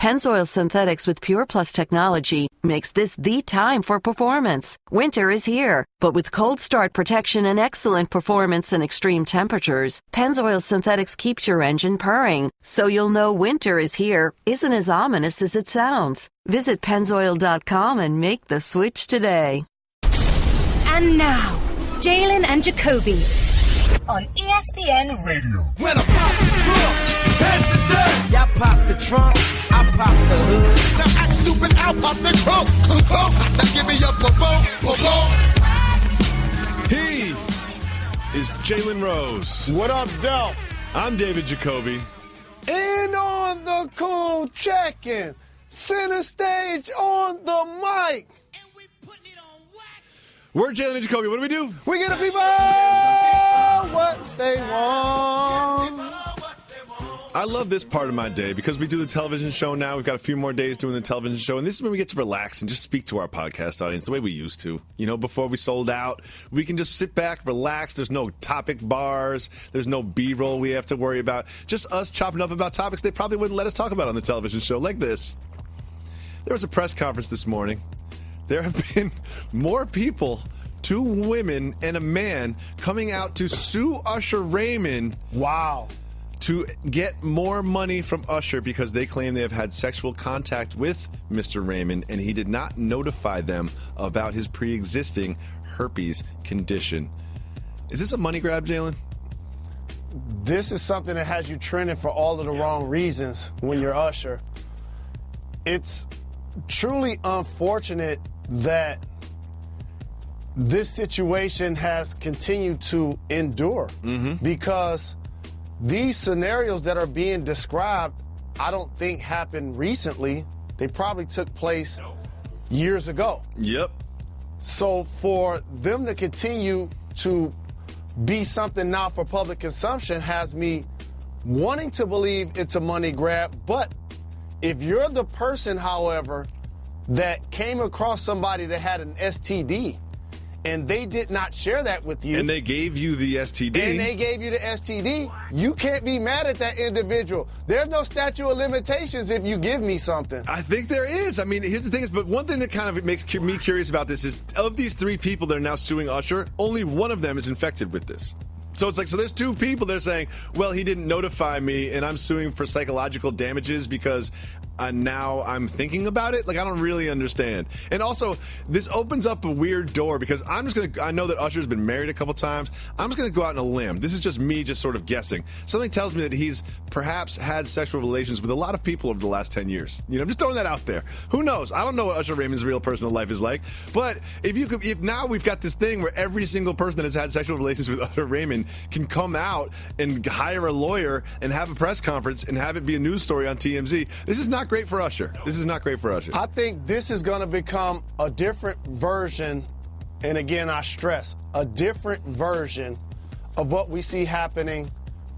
Pennzoil Synthetics with Pure Plus technology makes this the time for performance. Winter is here, but with cold start protection and excellent performance in extreme temperatures, Pennzoil Synthetics keeps your engine purring, so you'll know winter is here isn't as ominous as it sounds. Visit Pennzoil.com and make the switch today. And now, Jalen and Jacoby on ESPN Radio. When I pop the trunk, head to death. Y'all pop the trunk, I pop the hood. Now act stupid, I'll pop the trunk. Now give me your He is Jalen Rose. What up, Del? I'm David Jacoby. And on the cool check-in, center stage on the mic. We're Jalen and Jacoby. What do? We give the people what they want. I love this part of my day because we do the television show now. We've got a few more days doing the television show, and this is when we get to relax and just speak to our podcast audience the way we used to. You know, before we sold out, we can just sit back, relax. There's no topic bars. There's no B-roll we have to worry about. Just us chopping up about topics they probably wouldn't let us talk about on the television show, like this. There was a press conference this morning. There have been more people, 2 women and a man, coming out to sue Usher Raymond. Wow. To get more money from Usher because they claim they have had sexual contact with Mr. Raymond and he did not notify them about his pre-existing herpes condition. Is this a money grab, Jalen? This is something that has you trending for all of the wrong reasons when you're Usher. It's truly unfortunate that this situation has continued to endure because these scenarios that are being described, I don't think happened recently. They probably took place years ago. Yep. So for them to continue to be something now for public consumption has me wanting to believe it's a money grab. But if you're the person, however, that came across somebody that had an STD and they did not share that with you. And they gave you the STD. You can't be mad at that individual. There's no statute of limitations if you give me something. I think there is. I mean, here's the thing is, but one thing that kind of makes me curious about this is of these 3 people that are now suing Usher, only one of them is infected with this. So it's like, so there's 2 people that are saying, well, he didn't notify me and I'm suing for psychological damages because now I'm thinking about it. Like, I don't really understand. And also, this opens up a weird door because I know that Usher's been married a couple times. I'm just going to go out on a limb. This is just me just sort of guessing. Something tells me that he's perhaps had sexual relations with a lot of people over the last 10 years. You know, I'm just throwing that out there. Who knows? I don't know what Usher Raymond's real personal life is like. But if now we've got this thing where every single person that has had sexual relations with Usher Raymond can come out and hire a lawyer and have a press conference and have it be a news story on TMZ. This is not great for Usher. This is not great for Usher. I think this is going to become a different version, and again, I stress, a different version of what we see happening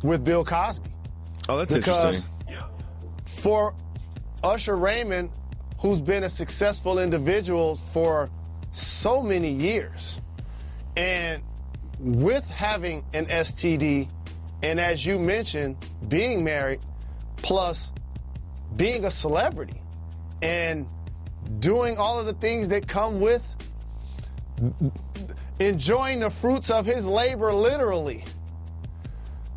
with Bill Cosby. Oh, that's interesting. Because for Usher Raymond, who's been a successful individual for so many years, and with having an STD, and as you mentioned, being married, plus being a celebrity, and doing all of the things that come with enjoying the fruits of his labor, literally.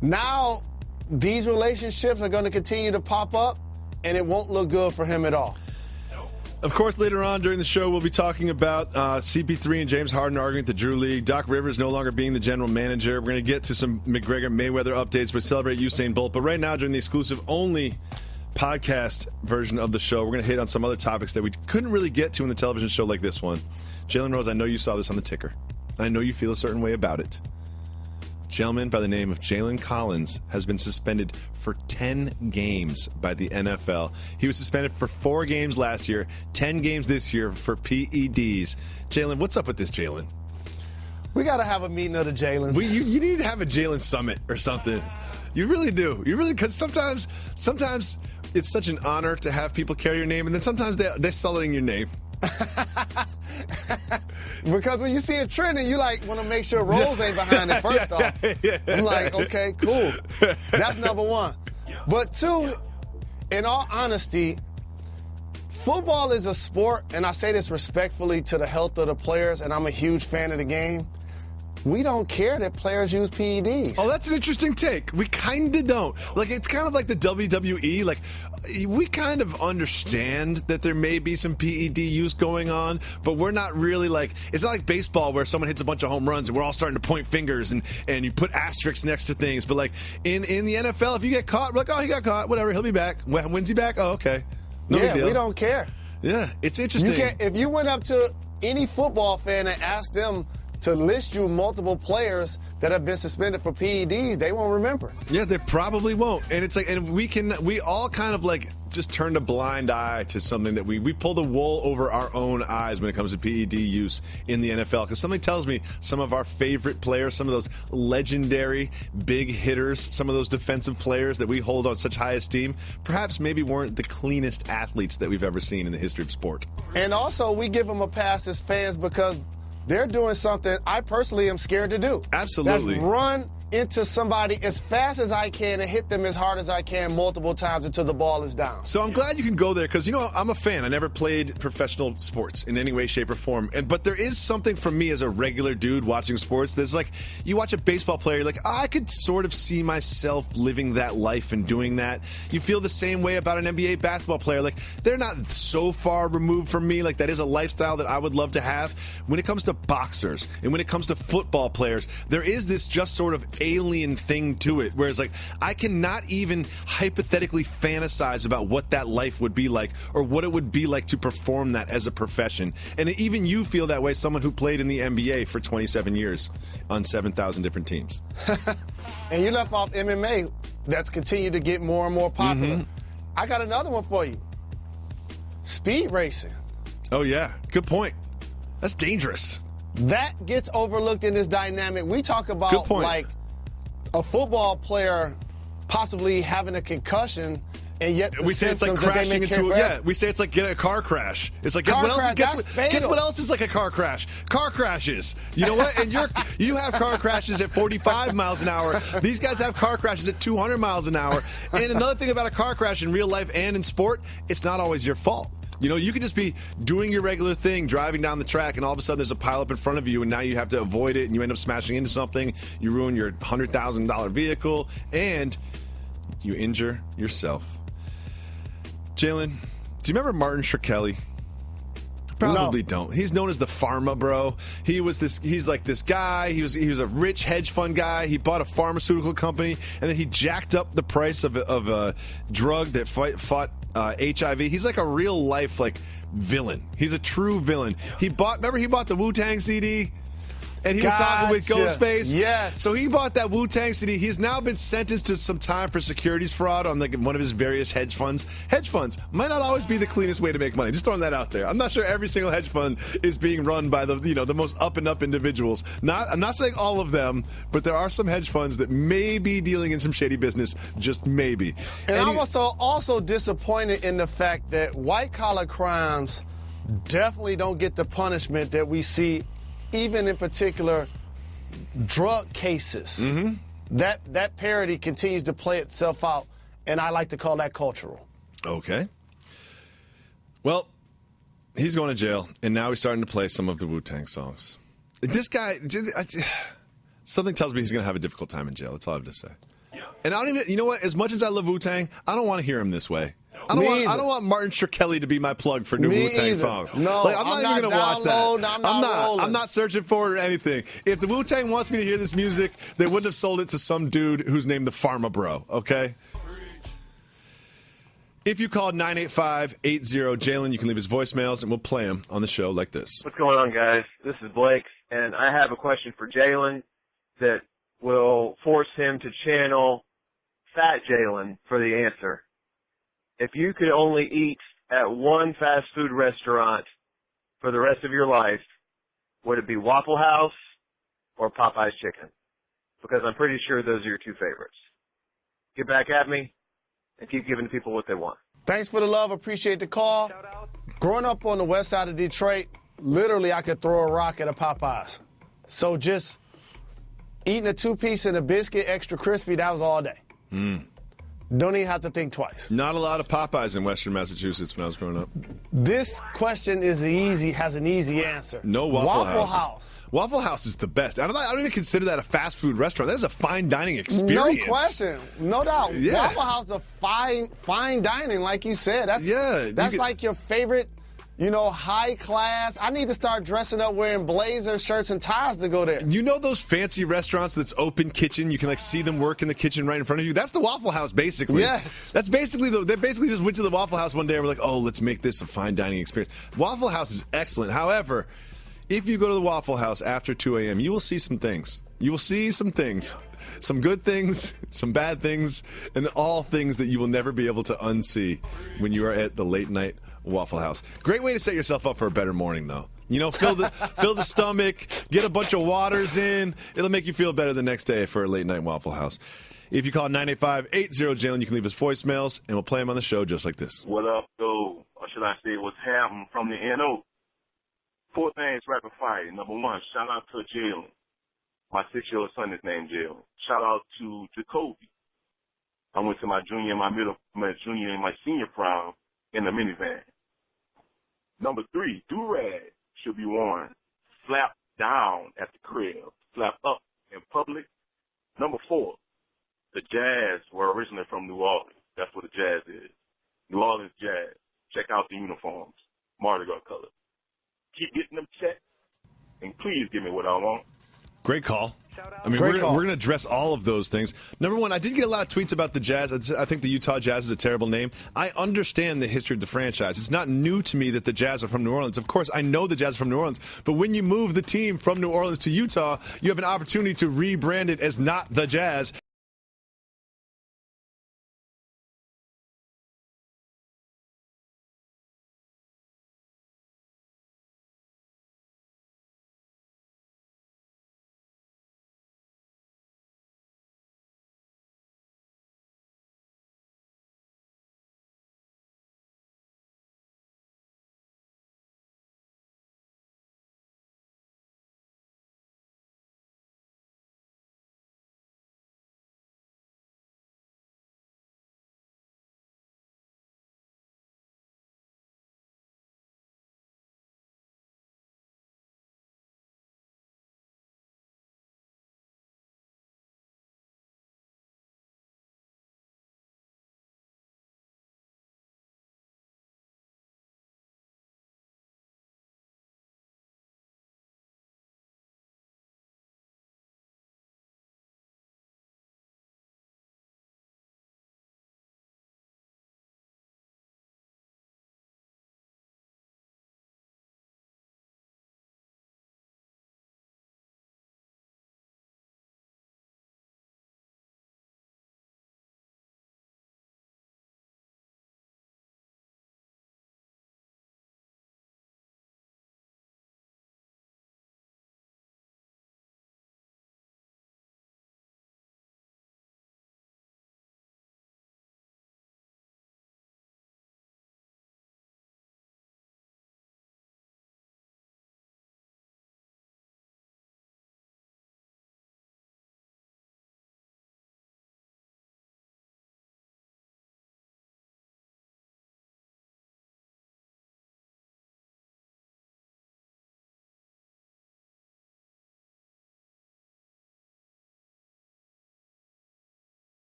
Now, these relationships are going to continue to pop up, and it won't look good for him at all. Of course, later on during the show, we'll be talking about CP3 and James Harden arguing at the Drew League. Doc Rivers no longer being the general manager. We're going to get to some McGregor-Mayweather updates, but celebrate Usain Bolt. But right now, during the exclusive-only podcast version of the show, we're going to hit on some other topics that we couldn't really get to in the television show like this one. Jalen Rose, I know you saw this on the ticker. I know you feel a certain way about it. A gentleman by the name of Jalen Collins has been suspended for 10 games by the NFL. He was suspended for 4 games last year, 10 games this year for PEDs. Jalen, what's up with this, Jalen? We got to have a meeting of the Jalens. You need to have a Jalen summit or something. You really do. You really, because sometimes it's such an honor to have people carry your name, and then sometimes they're sullying your name. Because when you see it trending, you like want to make sure Rose ain't behind it first off. I'm like, okay, cool. That's number one. But 2, in all honesty, Football is a sport, and I say this respectfully to the health of the players, and I'm a huge fan of the game. We don't care that players use PEDs. Oh, that's an interesting take. We kind of don't. Like, it's kind of like the WWE. Like, we kind of understand that there may be some PED use going on, but we're not really like, it's not like baseball where someone hits a bunch of home runs and we're all starting to point fingers and you put asterisks next to things. But like in the NFL, if you get caught, we're like, oh, he got caught, whatever, he'll be back. When's he back? Oh, okay. No big deal. We don't care. Yeah, it's interesting. If you went up to any football fan and asked them to list you multiple players that have been suspended for PEDs, they won't remember. Yeah, they probably won't. And it's like, and we all kind of like just turned a blind eye to something that we pull the wool over our own eyes when it comes to PED use in the NFL. Because something tells me some of our favorite players, some of those legendary big hitters, some of those defensive players that we hold on such high esteem, perhaps maybe weren't the cleanest athletes that we've ever seen in the history of sport. And also, we give them a pass as fans because they're doing something I personally am scared to do. Absolutely. That's run into somebody as fast as I can and hit them as hard as I can multiple times until the ball is down. So I'm glad you can go there because, you know, I'm a fan. I never played professional sports in any way, shape, or form. But there is something for me as a regular dude watching sports. There's like, you watch a baseball player, you're like, I could sort of see myself living that life and doing that. You feel the same way about an NBA basketball player. Like, they're not so far removed from me. Like, that is a lifestyle that I would love to have. When it comes to boxers and when it comes to football players, there is this just sort of alien thing to it, whereas like I cannot even hypothetically fantasize about what that life would be like or what it would be like to perform that as a profession. And even you feel that way, someone who played in the NBA for 27 years on 7,000 different teams. And you left off MMA. That's continued to get more and more popular. Mm-hmm. I got another one for you. Speed racing. Oh yeah, good point. That's dangerous. That gets overlooked in this dynamic. We talk about like a football player possibly having a concussion, and yet we say it's like crashing into we say it's like getting a car crash. It's like guess what else is like a car crash? Car crashes. You know what? And you have car crashes at 45 miles an hour. These guys have car crashes at 200 miles an hour. And another thing about a car crash in real life and in sport, it's not always your fault. You know, you could just be doing your regular thing, driving down the track, and all of a sudden there's a pileup in front of you, and now you have to avoid it, and you end up smashing into something. You ruin your $100,000 vehicle, and you injure yourself. Jalen, do you remember Martin Shkreli? Probably don't. He's known as the pharma bro. He's like this guy. He was a rich hedge fund guy. He bought a pharmaceutical company, and then he jacked up the price of a drug that fought HIV. He's like a real life like villain. He's a true villain. He bought the Wu-Tang CD. And he was talking with Ghostface. Yes. So he bought that Wu-Tang CD. He's now been sentenced to some time for securities fraud on like one of his various hedge funds. Hedge funds might not always be the cleanest way to make money. Just throwing that out there. I'm not sure every single hedge fund is being run by the most up and up individuals. I'm not saying all of them, but there are some hedge funds that may be dealing in some shady business. Just maybe. And I'm also disappointed in the fact that white collar crimes definitely don't get the punishment that we see. Even in particular drug cases, that parody continues to play itself out, and I like to call that cultural. Okay. Well, he's going to jail, and now he's starting to play some of the Wu-Tang songs. This guy, something tells me he's going to have a difficult time in jail. That's all I have to say. And I don't even, you know what? As much as I love Wu-Tang, I don't want to hear him this way. I don't want Martin Shkreli to be my plug for new Wu-Tang songs. No, like, I'm not even going to watch that. I'm not searching for it or anything. If the Wu-Tang wants me to hear this music, they wouldn't have sold it to some dude who's named the Pharma Bro, okay? If you call 985-80 Jalen, you can leave his voicemails, and we'll play them on the show like this. What's going on, guys? This is Blake, and I have a question for Jalen that will force him to channel Fat Jalen for the answer. If you could only eat at one fast food restaurant for the rest of your life, would it be Waffle House or Popeye's Chicken? Because I'm pretty sure those are your two favorites. Get back at me and keep giving people what they want. Thanks for the love. Appreciate the call. Growing up on the west side of Detroit, literally I could throw a rock at a Popeyes. So just eating a two-piece and a biscuit extra crispy, that was all day. Don't even have to think twice. Not a lot of Popeyes in Western Massachusetts when I was growing up. This question has an easy answer. No Waffle House. Waffle House is the best. I don't even consider that a fast food restaurant. That is a fine dining experience. No question. No doubt. Yeah. Waffle House is a fine dining, like you said. That's like your favorite, high class. I need to start dressing up wearing blazers, shirts, and ties to go there. You know those fancy restaurants that's open kitchen? You can see them work in the kitchen right in front of you? That's the Waffle House, basically. Yes. That's basically they basically just went to the Waffle House one day and were like, oh, let's make this a fine dining experience. Waffle House is excellent. However, if you go to the Waffle House after 2 a.m., you will see some things. You will see some things. Some good things, some bad things, and all things that you will never be able to unsee when you are at the late night Waffle House. Great way to set yourself up for a better morning, though. Fill the stomach, get a bunch of waters in. It'll make you feel better the next day for a late night Waffle House. If you call 985-80-JALEN, you can leave us voicemails, and we'll play them on the show just like this. What up, though? Or should I say what's happening from the NO? 4 things rapid fire. Number 1, shout out to Jalen. My 6-year-old son is named Jalen. Shout out to Jacoby. I went to my junior and my senior prom in the minivan. Number 3, do-rag should be worn flap down at the crib, flap up in public. Number 4, the Jazz were originally from New Orleans. That's what the Jazz is. New Orleans Jazz. Check out the uniforms. Mardi Gras colors. Keep getting them checked, and please give me what I want. Great call. I mean, we're going to address all of those things. Number 1, I did get a lot of tweets about the Jazz. I think the Utah Jazz is a terrible name. I understand the history of the franchise. It's not new to me that the Jazz are from New Orleans. Of course, I know the Jazz are from New Orleans. But when you move the team from New Orleans to Utah, you have an opportunity to rebrand it as not the Jazz.